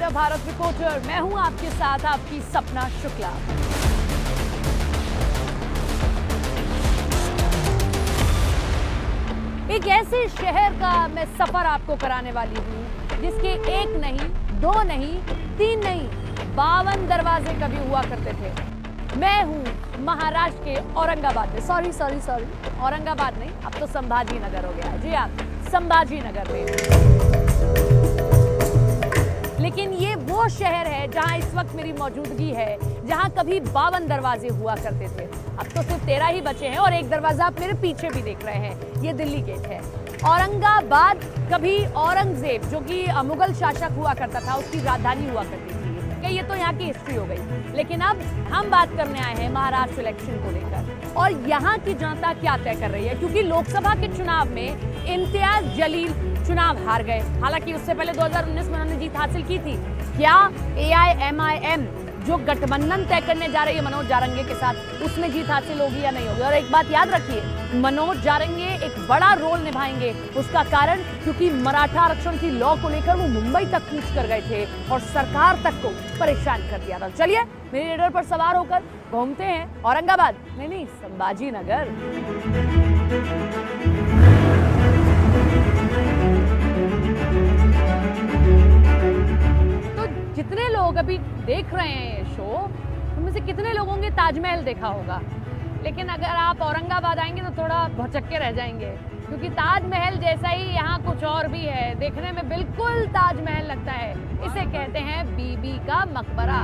The Bharat reporter. मैं हूं आपके साथ आपकी सपना शुक्ला। एक ऐसे शहर का मैं सफर आपको कराने वाली हूं जिसके एक नहीं, दो नहीं, तीन नहीं, 52 दरवाजे कभी हुआ करते थे। मैं हूं महाराष्ट्र के औरंगाबाद में। सॉरी औरंगाबाद नहीं, अब तो संभाजी नगर हो गया। जी आप संभाजी नगर में। लेकिन ये वो शहर है जहां इस वक्त मेरी मौजूदगी है, जहां कभी 52 दरवाजे हुआ करते थे। अब तो सिर्फ 13 ही बचे हैं और एक दरवाजा आप मेरे पीछे भी देख रहे हैं, ये दिल्ली गेट है। औरंगाबाद कभी औरंगजेब, जो कि मुगल शासक हुआ करता था, उसकी राजधानी हुआ करती थी। ये तो यहाँ की हिस्ट्री हो गई। लेकिन अब हम बात करने आए हैं महाराष्ट्र इलेक्शन को लेकर, और यहाँ की जनता क्या तय कर रही है, क्योंकि लोकसभा के चुनाव में इम्तियाज जलील चुनाव हार गए। हालांकि उससे पहले 2019 में उन्होंने जीत हासिल की थी। क्या AIMIM जो गठबंधन तय करने जा रही है मनोज जारंगे के साथ, उसमें जीत हासिल होगी या नहीं होगी? और एक बात याद रखिए, मनोज जारंगे एक बड़ा रोल निभाएंगे। उसका कारण क्योंकि मराठा आरक्षण की लॉ को लेकर वो मुंबई तक कूच कर गए थे और सरकार तक को परेशान कर दिया था। चलिए मेरे रेडर पर सवार होकर घूमते हैं औरंगाबाद, नहीं संभाजी नगर। जितने लोग अभी देख रहे हैं ये शो, उनमें से कितने लोगों ने ताजमहल देखा होगा? लेकिन अगर आप औरंगाबाद आएंगे तो थोड़ा भौचक्के रह जाएंगे, क्योंकि ताजमहल जैसा ही यहाँ कुछ और भी है। देखने में बिल्कुल ताजमहल लगता है। इसे कहते हैं बीबी का मकबरा।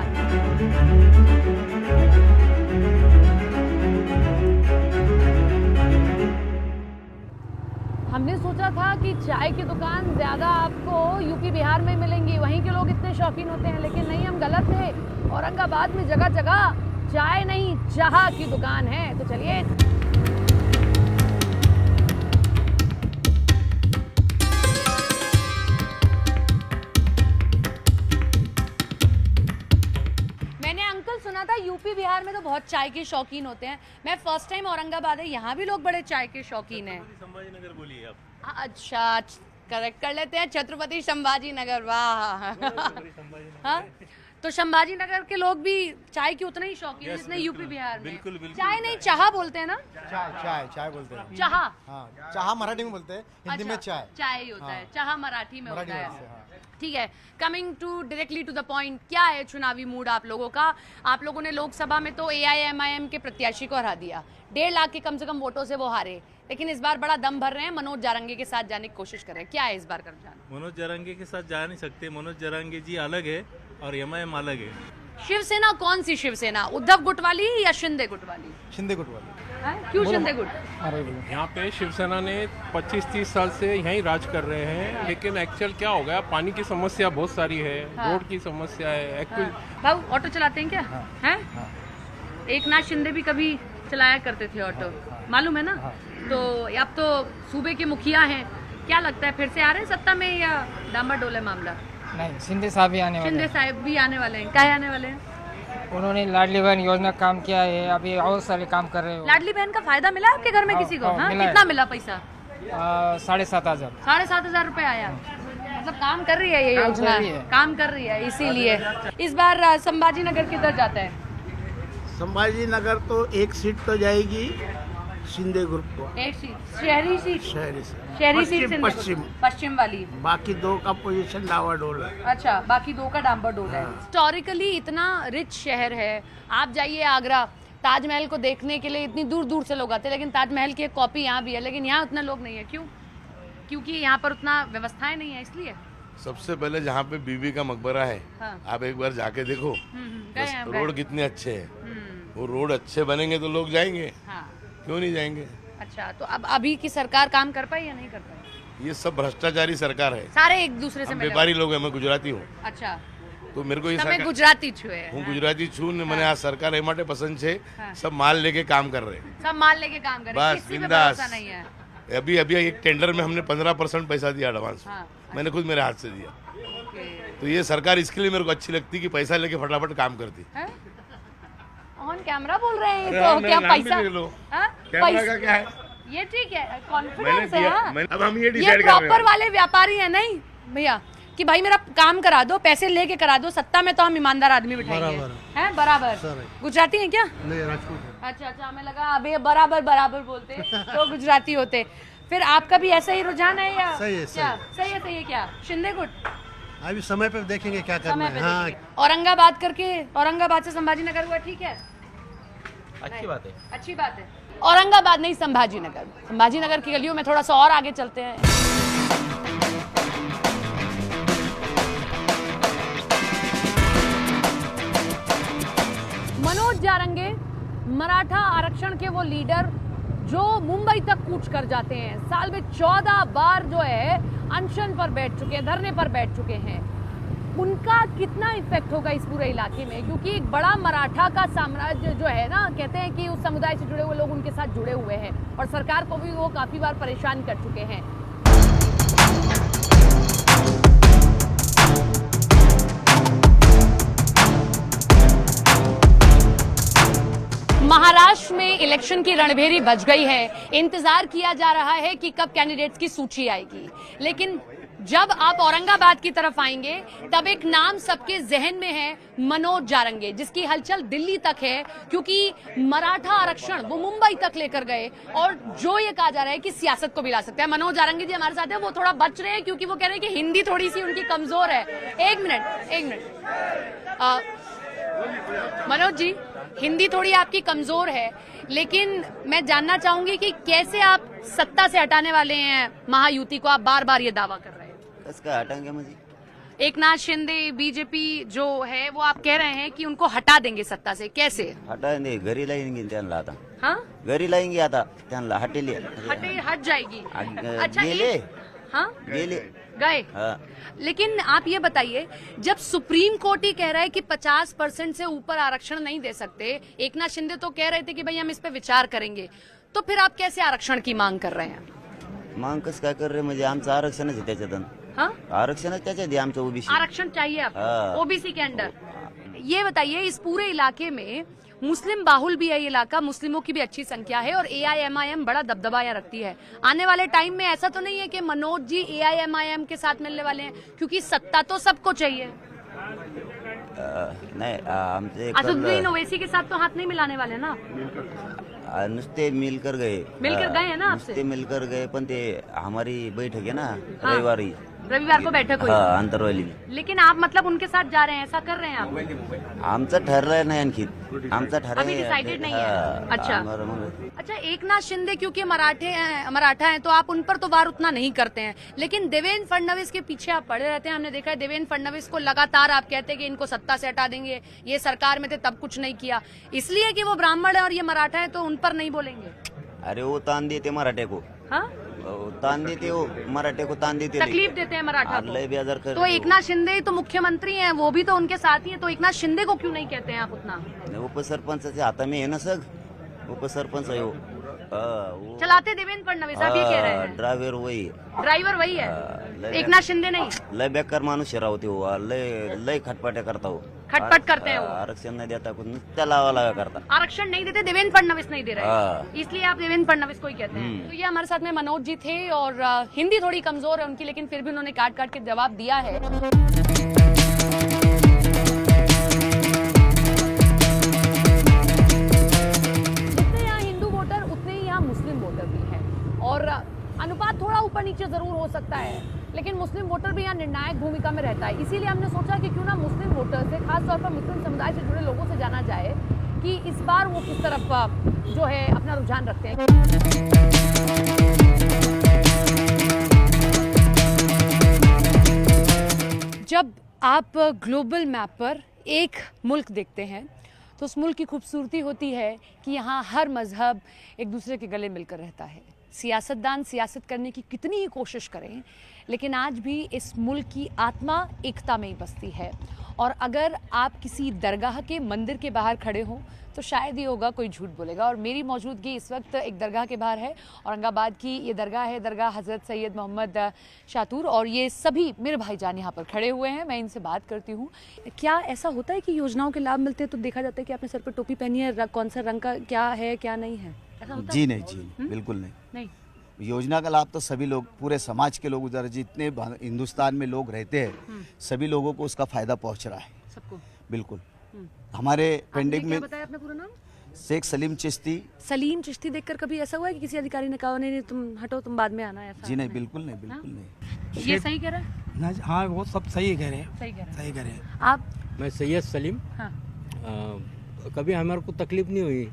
हमने सोचा था कि चाय की दुकान ज्यादा आपको यूपी बिहार में मिलेंगी, वहीं के लोग इतने शौकीन होते हैं, लेकिन नहीं, हम गलत थे। औरंगाबाद में जगह जगह चाय नहीं, चाह की दुकान है। तो चलिए सुना था यूपी बिहार में तो बहुत चाय के शौकीन होते हैं। मैं फर्स्ट टाइम औरंगाबाद है, यहाँ भी लोग बड़े चाय के शौकीन हैं। संभाजी नगर बोलिए आप। अच्छा, करेक्ट कर लेते हैं, छत्रपति संभाजी नगर। वाह हाँ, तो संभाजी नगर के लोग भी चाय के उतने ही शौकीन हैं जितने यूपी बिहार में। बिल्कुल चाय नहीं, चाह बोलते हैं ना? चाय बोलते हैं। चाह, हाँ, चाह मराठी में बोलते हैं, हिंदी में चाय। चाय ही होता है, चाह मराठी में होता है। हाँ। ठीक है, coming to directly to the point, क्या है चुनावी मूड आप लोगों का? आप लोगों ने लोकसभा में तो AIMIM के प्रत्याशी को हरा दिया, 1.5 लाख के कम से कम वोटों से वो हारे। लेकिन इस बार बड़ा दम भर रहे हैं, मनोज जारंगे के साथ जाने की कोशिश कर रहे हैं। क्या है इस बार कर जाना? मनोज जारंगे के साथ जा नहीं सकते। मनोज जारंगे जी अलग है और MIM अलग है। शिवसेना कौन सी शिवसेना? उद्धव गुट वाली या शिंदे गुट वाली? शिंदे गुट वाले। क्यों शिंदे गुट? यहाँ पे शिवसेना ने 25-30 साल से यहीं राज कर रहे हैं, लेकिन एक्चुअल क्या हो गया, पानी की समस्या बहुत सारी है, रोड की समस्या है। भाऊ ऑटो चलाते हैं क्या? हैं? एक नाथ शिंदे भी कभी चलाया करते थे ऑटो, मालूम है ना? तो अब तो सूबे के मुखिया हैं, क्या लगता है फिर से आ रहे हैं सत्ता में या डांबर डोले मामला? नहीं, शिंदे साहब भी आने वाले हैं। शिंदे साहब भी आने वाले हैं। क्या आने वाले हैं? उन्होंने लाडली बहन योजना काम किया है, अभी और सारे काम कर रहे हो। लाडली बहन का फायदा मिला आपके घर में किसी को? हाँ, कितना मिला पैसा? 7,500। 7,500 रुपए आया। मतलब काम कर रही है ये योजना, काम कर रही है। इसीलिए इस बार संभाजी नगर किधर जाता है? संभाजी नगर तो एक सीट तो जाएगी शिंदे ग्रुप को। एक सीट शहरी सीट, शहरी सीट पश्चिम वाली। बाकी 2 का पोजीशन डावाडोल है। अच्छा, बाकी 2 का डांबर डोल है। हिस्टोरिकली इतना रिच शहर है। आप जाइए आगरा, ताजमहल को देखने के लिए इतनी दूर दूर से लोग आते हैं, लेकिन ताजमहल की एक कॉपी यहाँ भी है, लेकिन यहाँ उतना लोग नहीं है। क्यों? क्योंकि यहाँ पर उतना व्यवस्थाएं नहीं है, इसलिए। सबसे पहले जहाँ पे बीबी का मकबरा है, आप एक बार जाके देखो। रोड कितने अच्छे हैं, वो रोड अच्छे बनेंगे तो लोग जाएंगे। क्यों नहीं जाएंगे? अच्छा, तो अब अभी की सरकार काम कर पाई या नहीं कर पाई? ये सब भ्रष्टाचारी सरकार है, सारे एक दूसरे से मिले। व्यापारी लोग हैं। मैं गुजराती हूँ। अच्छा, तो मेरे को ये તમે ગુજરાતી છો? હું ગુજરાતી છું ને મને આ સરકાર એ માટે પસંદ છે, सब माल लेके काम कर रहे हैं। सब माल लेके काम कर रहे हैं, बस किसी पे बिंदास। भरोसा नहीं है। अभी एक टेंडर में हमने 15% पैसा दिया एडवांस, मैंने खुद मेरे हाथ से दिया। तो ये सरकार इसके लिए मेरे को अच्छी लगती कि पैसा लेके फटाफट काम करती। ऑन कैमरा बोल रहे हैं तो क्या पैसा? कैमरा का क्या है? ये ठीक है, कॉन्फिडेंस है। अब हम ये डिसाइड कर रहे हैं। प्रॉपर वाले व्यापारी है नहीं भैया, कि भाई मेरा काम करा दो, पैसे लेके करा दो, सत्ता में तो हम ईमानदार आदमी बिठाएंगे, हैं बराबर। गुजराती हैं क्या? नहीं, राजपूत। अच्छा, हमें लगा अभी बराबर बोलते तो गुजराती होते। फिर आपका भी ऐसा ही रुझान है या सही है, क्या? सही है क्या? शिंदे गुट अभी समय पे देखेंगे क्या करना समय है। पे हाँ, देखेंगे। औरंगाबाद करके औरंगाबाद से संभाजी नगर हुआ, ठीक है, अच्छी बात है। अच्छी बात है। औरंगाबाद नहीं, संभाजी नगर। संभाजी नगर की गलियों में थोड़ा सा और आगे चलते हैं। मनोज जारंगे, मराठा आरक्षण के वो लीडर जो मुंबई तक कूच कर जाते हैं, साल में 14 बार जो है अनशन पर बैठ चुके हैं, धरने पर बैठ चुके हैं। उनका कितना इफेक्ट होगा इस पूरे इलाके में, क्योंकि एक बड़ा मराठा का साम्राज्य जो है ना, कहते हैं कि उस समुदाय से जुड़े हुए लोग उनके साथ जुड़े हुए हैं और सरकार को भी वो काफी बार परेशान कर चुके हैं। महाराष्ट्र में इलेक्शन की रणभेरी बज गई है। इंतजार किया जा रहा है कि कब कैंडिडेट्स की सूची आएगी, लेकिन जब आप औरंगाबाद की तरफ आएंगे तब एक नाम सबके जहन में है, मनोज जारंगे, जिसकी हलचल दिल्ली तक है, क्योंकि मराठा आरक्षण वो मुंबई तक लेकर गए और जो ये कहा जा रहा है कि सियासत को भी ला सकता है। मनोज जारंगे जी हमारे साथ है, वो थोड़ा बच रहे हैं क्योंकि वो कह रहे हैं कि हिंदी थोड़ी सी उनकी कमजोर है। एक मिनट मनोज जी, हिंदी थोड़ी आपकी कमजोर है, लेकिन मैं जानना चाहूंगी कि कैसे आप सत्ता से हटाने वाले हैं महायुति को? आप बार बार ये दावा कर रहे हैं। इसका हटाएंगे मुझे। एकनाथ शिंदे, बीजेपी जो है वो आप कह रहे हैं कि उनको हटा देंगे सत्ता से, कैसे हटाएंगे? घरी लाएंगे त्यांना आता। हाँ, घरी लाएंगे आता त्यांना हटेले। हट जाएगी। अच्छा, गेले हाँ गेले गए। हाँ। लेकिन आप ये बताइए, जब सुप्रीम कोर्ट ही कह रहा है कि 50% से ऊपर आरक्षण नहीं दे सकते, एकनाथ शिंदे तो कह रहे थे कि भाई हम इस पे विचार करेंगे, तो फिर आप कैसे आरक्षण की मांग कर रहे हैं? मांग कसं काय कर रहे म्हणजे आमचं आरक्षणच आहे त्याच्यातून। हाँ, आरक्षणच त्याच्यात आहे आमचं ओबीसी। आरक्षण चाहिए आपको हाँ। ओबीसी के अंडर। ये बताइए, इस पूरे इलाके में मुस्लिम बाहुल भी है ये इलाका, मुस्लिमों की भी अच्छी संख्या है और AIMIM बड़ा दबदबा यहाँ रखती है। आने वाले टाइम में ऐसा तो नहीं है कि मनोज जी AIMIM के साथ मिलने वाले हैं, क्योंकि सत्ता तो सबको चाहिए। नाही आमचे असदुद्दीन ओवैसी के साथ तो हाथ नहीं मिलाने वाले ना? नुसते मिलकर गए हैं ना आपसे? नुसते मिलकर गए, पण ते हमारी बैठक है ना हाँ। रविवार को बैठक हुई। हाँ, अंतरवाली। लेकिन आप मतलब उनके साथ जा रहे हैं, ऐसा कर रहे हैं आप? आमचं ठरलं नाही आणखी, आमचं ठराव अभी डिसाइडेड नहीं है। हाँ, अच्छा मग अच्छा, एकनाथ शिंदे क्योंकि मराठा हैं तो आप उन पर तो वार उतना नहीं करते हैं, लेकिन देवेंद्र फडणवीस के पीछे आप पड़े रहते हैं। हमने देखा है देवेंद्र फडणवीस को लगातार आप कहते हैं कि इनको सत्ता से हटा देंगे, ये सरकार में थे तब कुछ नहीं किया, इसलिए कि वो ब्राह्मण है और ये मराठा है तो उन पर नहीं बोलेंगे? अरे वो तान देते मराठे को। हाँ, तान देते हो मराठे को, तान देते तकलीफ देते हैं मराठा को। लय बेजार कर। तो एकनाथ शिंदे तो मुख्यमंत्री हैं, वो भी तो उनके साथ ही है, तो एकनाथ शिंदे को क्यों नहीं कहते हैं आप उतना? उपसरपंचाच्या हातामध्ये आहे ना सग, उपसरपंच आहे वो। चलाते देवेंद्र फडणवीस, आप ये कह रहे हैं? ड्रायव्हर वही ड्राइवर वही है, एकनाथ शिंदे नहीं? लय बेकार माणूस राहते हो, लय खटपट्या करता हो, खटपट करते हैं वो। आरक्षण नाही देता कुछ, नुसत्या लावा लागा करता। आरक्षण नहीं देते, देवेंद्र फडणवीस नहीं दे रहे हाँ। हैं, इसलिए आप देवेंद्र फडणवीस को ही कहते हैं। तो ये हमारे साथ में मनोज जी थे और हिंदी थोड़ी कमजोर है उनकी, लेकिन फिर भी उन्होंने काट काट के जवाब दिया है। जितने यहाँ हिंदू वोटर उतने ही यहाँ मुस्लिम वोटर भी हैं और अनुपात थोड़ा ऊपर नीचे जरूर हो सकता है, लेकिन मुस्लिम वोटर भी यहाँ निर्णायक भूमिका में रहता है। इसीलिए हमने सोचा कि क्यों ना मुस्लिम वोटर से, खासतौर पर मुस्लिम समुदाय से जुड़े लोगों से जाना जाए कि इस बार वो किस तरफ जो है अपना रुझान रखते हैं। जब आप ग्लोबल मैप पर एक मुल्क देखते हैं तो उस मुल्क की खूबसूरती होती है कि यहाँ हर मजहब एक दूसरे के गले मिलकर रहता है। सियासतदान सियासत करने की कितनी ही कोशिश करें, लेकिन आज भी इस मुल्क की आत्मा एकता में ही बसती है। और अगर आप किसी दरगाह के मंदिर के बाहर खड़े हों तो शायद ही होगा कोई झूठ बोलेगा। और मेरी मौजूदगी इस वक्त एक दरगाह के बाहर है, औरंगाबाद की ये दरगाह है, दरगाह हज़रत सैयद मोहम्मद शातूर, और ये सभी मेरे भाईजान यहाँ पर खड़े हुए हैं। मैं इनसे बात करती हूँ। क्या ऐसा होता है कि योजनाओं के लाभ मिलते हैं तो देखा जाता है कि आपने सर पर टोपी पहनी है, कौन सा रंग का क्या है क्या नहीं है, ऐसा होता है? जी नहीं, बिल्कुल नहीं। नहीं, योजना का लाभ तो सभी लोग, पूरे समाज के लोग, उधर जितने हिंदुस्तान में लोग रहते हैं सभी लोगों को उसका फायदा पहुंच रहा है सबको। बिल्कुल। हमारे आपने पेंडिंग क्या में बताया अपना पूरा नाम? शेख सलीम चिश्ती। सलीम चिश्ती देखकर कभी ऐसा हुआ है कि किसी अधिकारी ने कहा नहीं तुम हटो, तुम बाद में आना, ऐसा? जी नहीं, बिल्कुल नहीं, बिल्कुल नहीं। ये सही कह रहा है? हाँ वो सब सही कह रहे हैं, सही कह रहा है। सही कह रहे हैं। आप? मैं सैयद सलीम। हाँ। कभी हमारे को तकलीफ नहीं हुई,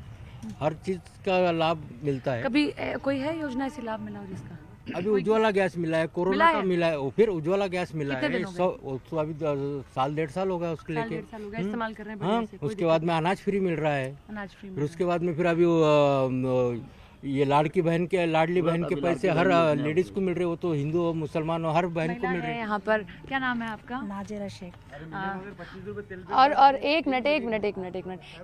हर चीज़ का लाभ मिलता है। कभी कोई है योजना ऐसी लाभ मिला हो जिसका? अभी उज्ज्वला गैस मिला है, कोरोना का मिला है, फिर उज्ज्वला गैस मिला कितने है। दिन हो तो अभी साल 1.5 साल हो गया उसको लेके। साल हो गया इस्तेमाल कर रहे हैं हाँ, बढ़िया से, कोई उसके बाद में अनाज फ्री मिल रहा है। अनाज फ्री फिर उसके बाद में फिर अभी ये लाडली बहन के पैसे हर लेडीज को मिल रहे, वो तो हिंदू और मुसलमान हर बहन को मिल रहे हैं। यहाँ पर क्या नाम है आपका? नाजिरा शेख। और एक मिनट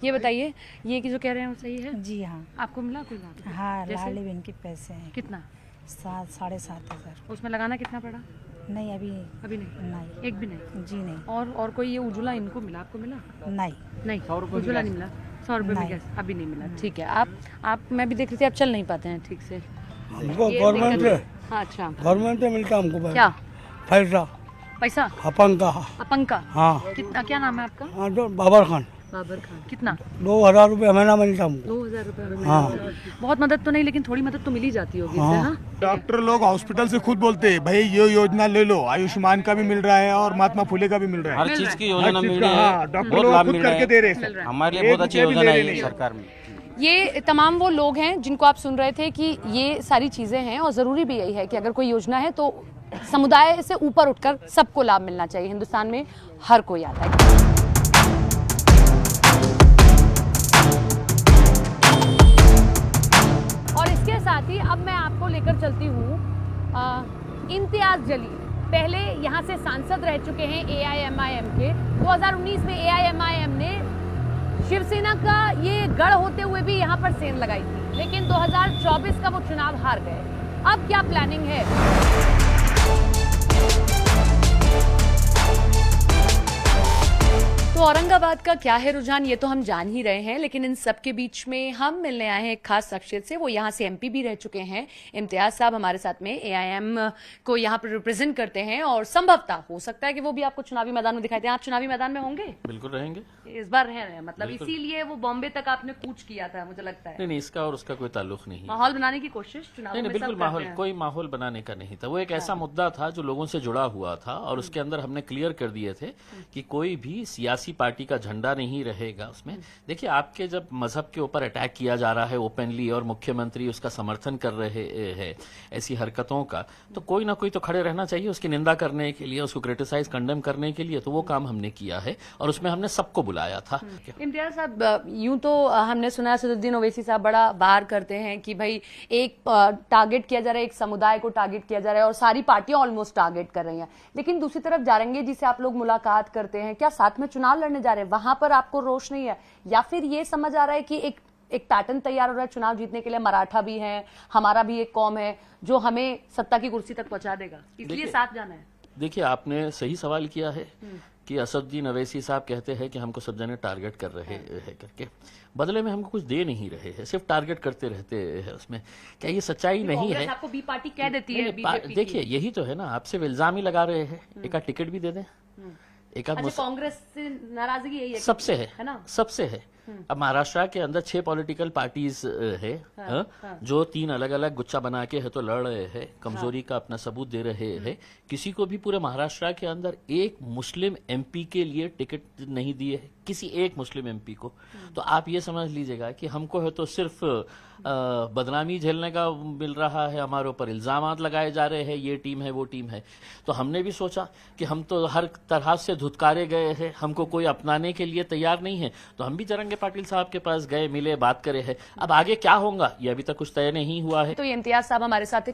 ये बताइए, ये की जो कह रहे हैं वो सही है? जी हाँ। आपको मिला कोई लाभ? हाँ, जैसे? लाडली बहन के पैसे हैं। कितना? 7,500। उसमें लगाना कितना पड़ा? नहीं अभी नहीं, एक भी नहीं। जी नहीं। और कोई ये उज्ज्वला इनको मिला, आपको मिला? नहीं उज्ज्वला नहीं मिला। 100 रुपए में गैस अभी नहीं मिला। ठीक है, आप मैं भी देख रही थी आप चल नहीं पाते हैं ठीक से। हमको गवर्नमेंट से, हाँ, अच्छा गवर्नमेंट से मिलता हमको क्या पैसा अपन का? हाँ। कितना? क्या नाम है आपका? हाँ तो बाबर खान। कितना? 2,000 रुपये महीना मिलता हमको। 2,000 रुपए? हाँ। बहुत मदद तो नहीं, लेकिन थोड़ी मदद तो मिल ही जाती होगी इससे। हाँ। डॉक्टर लोग हॉस्पिटल से खुद बोलते हैं भाई ये योजना ले लो, आयुष्मान का भी मिल रहा है और महात्मा फुले का भी मिल रहा है। हर चीज की योजना मिल रही है, है, डॉक्टर लोग खुद करके दे रहे हैं। हमारे लिए बहुत अच्छी योजना है सरकार में। ये तमाम वो लोग हैं जिनको आप सुन रहे थे कि ये सारी चीज़ें हैं, और ज़रूरी भी यही है कि अगर कोई योजना है तो समुदाय से ऊपर उठकर सबको लाभ मिलना चाहिए। हिंदुस्तान में हर कोई आता है। और इसके साथ ही अब मैं आपको लेकर चलती हूँ इम्तियाज जलील। पहले यहाँ से सांसद रह चुके हैं AIMIM के। 2019 में AIMIM ने शिवसेना का ये गढ़ होते हुए भी यहाँ पर सेंध लगाई थी, लेकिन 2024 का वो चुनाव हार गए। अब क्या प्लानिंग है? तो औरंगाबाद का क्या है रुझान, ये तो हम जान ही रहे हैं, लेकिन इन सब के बीच में हम मिलने आए हैं एक खास शख्सियत से। वो यहाँ से MP भी रह चुके हैं। इम्तियाज साहब हमारे साथ में AIM को यहाँ पर रिप्रेजेंट करते हैं, और संभवतः हो सकता है कि वो भी आपको चुनावी मैदान में दिखाई दें। आप चुनावी मैदान में होंगे? बिल्कुल रहेंगे, इस बार रह रहे हैं, मतलब इसीलिए वो बॉम्बे तक आपने कूच किया था, मुझे लगता है। नहीं, इसका और उसका कोई ताल्लुक नहीं। माहौल बनाने की कोशिश चुनाव में बिल्कुल कोई माहौल बनाने का नहीं था। वो एक ऐसा मुद्दा था जो लोगों से जुड़ा हुआ था, और उसके अंदर हमने क्लियर कर दिए थे कि कोई भी सियासी पार्टी का झंडा नहीं रहेगा उसमें। देखिए, आपके जब मजहब के ऊपर अटैक किया जा रहा है ओपनली, और मुख्यमंत्री उसका समर्थन कर रहे हैं ऐसी हरकतों का, तो कोई ना कोई तो खड़े रहना चाहिए उसकी निंदा करने के लिए, उसको क्रिटिसाइज कंडेम करने के लिए। तो वो काम हमने किया है, और उसमें हमने सबको बुलाया था। इम्तियाज साहब, यूं तो हमने सुना असदुद्दीन ओवैसी साहब बड़ा बार करते हैं कि भाई एक टारगेट किया जा रहा है, एक समुदाय को टारगेट किया जा रहा है, और सारी पार्टियां ऑलमोस्ट टारगेट कर रही हैं। लेकिन दूसरी तरफ जारंगे जी से आप लोग मुलाकात करते हैं, क्या साथ में चुनाव लड़ने जा रहे हैं? वहां पर आपको रोष नहीं है, या फिर ये समझ आ रहा है कि एक पैटर्न तैयार हो रहा है चुनाव जीतने के लिए, मराठा भी है, हमारा भी एक कौम है जो हमें सत्ता की कुर्सी तक पहुंचा देगा, इसलिए साथ जाना है? देखिए, आपने सही सवाल किया है कि असदुद्दीन ओवैसी साहब कहते हैं कि हमको सब जने टारगेट कर रहे हैं करके, बदले में हमको कुछ दे नहीं रहे हैं, सिर्फ टारगेट करते रहते हैं। उसमें क्या ये सच्चाई नहीं है? आपको बी पार्टी कह देती है। देखिए, यही तो है ना, आपसे इल्जाम ही लगा रहे हैं। एक टिकट भी दे दें, एक कांग्रेस से नाराजगी यही है? सबसे है ना, सबसे है। अब महाराष्ट्र के अंदर 6 पॉलिटिकल पार्टीज है, जो 3 अलग अलग गुच्छा बना के है तो लड़ रहे हैं, कमजोरी का अपना सबूत दे रहे हैं। किसी को भी पूरे महाराष्ट्र के अंदर एक मुस्लिम MP के लिए टिकट नहीं दिए है, किसी एक मुस्लिम MP को। तो आप ये समझ लीजिएगा कि हमको है तो सिर्फ बदनामी झेलने का मिल रहा है, हमारे ऊपर इल्जामात लगाए जा रहे हैं, ये टीम है वो टीम है। तो हमने भी सोचा कि हम तो हर तरह से धुतकारे गए हैं, हमको कोई अपनाने के लिए तैयार नहीं है, तो हम भी जरंगे पाटिल साहब के पास गए, मिले, बात करे हैं। अब आगे क्या होगा ये अभी तक कुछ तय नहीं हुआ है। तो ये इम्तियाज साहब हमारे साथ थे।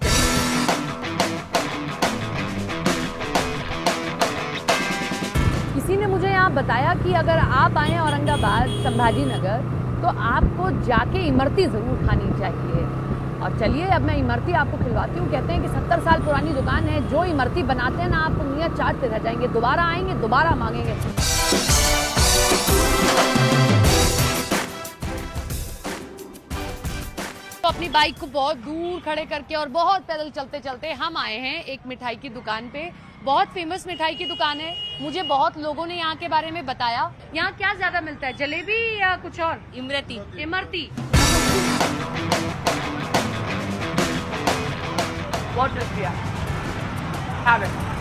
किसी ने मुझे यहाँ बताया कि अगर आप आए औरंगाबाद संभाजी नगर तो आपको जाके इमरती जरूर खानी चाहिए। और चलिए अब मैं इमरती आपको खिलवाती हूँ। कहते हैं कि 70 साल पुरानी दुकान है, जो इमरती बनाते हैं ना आप उंगलियां चाटते रह जाएंगे, दोबारा आएंगे, दोबारा मांगेंगे। तो अपनी बाइक को बहुत दूर खड़े करके और बहुत पैदल चलते चलते हम आए हैं एक मिठाई की दुकान पे। बहुत फेमस मिठाई की दुकान है। मुझे बहुत लोगों ने यहाँ के बारे में बताया। यहाँ क्या ज्यादा मिलता है, जलेबी या कुछ और? इमरती। इमरती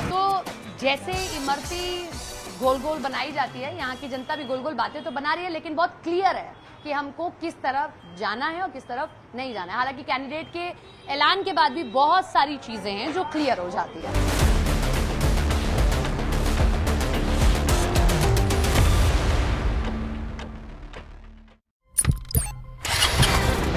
तो जैसे इमरती गोल गोल बनाई जाती है, यहाँ की जनता भी गोल गोल बातें तो बना रही है, लेकिन बहुत क्लियर है कि हमको किस तरफ जाना है और किस तरफ नहीं जाना है। हालांकि कैंडिडेट के ऐलान के बाद भी बहुत सारी चीजें हैं जो क्लियर हो जाती है।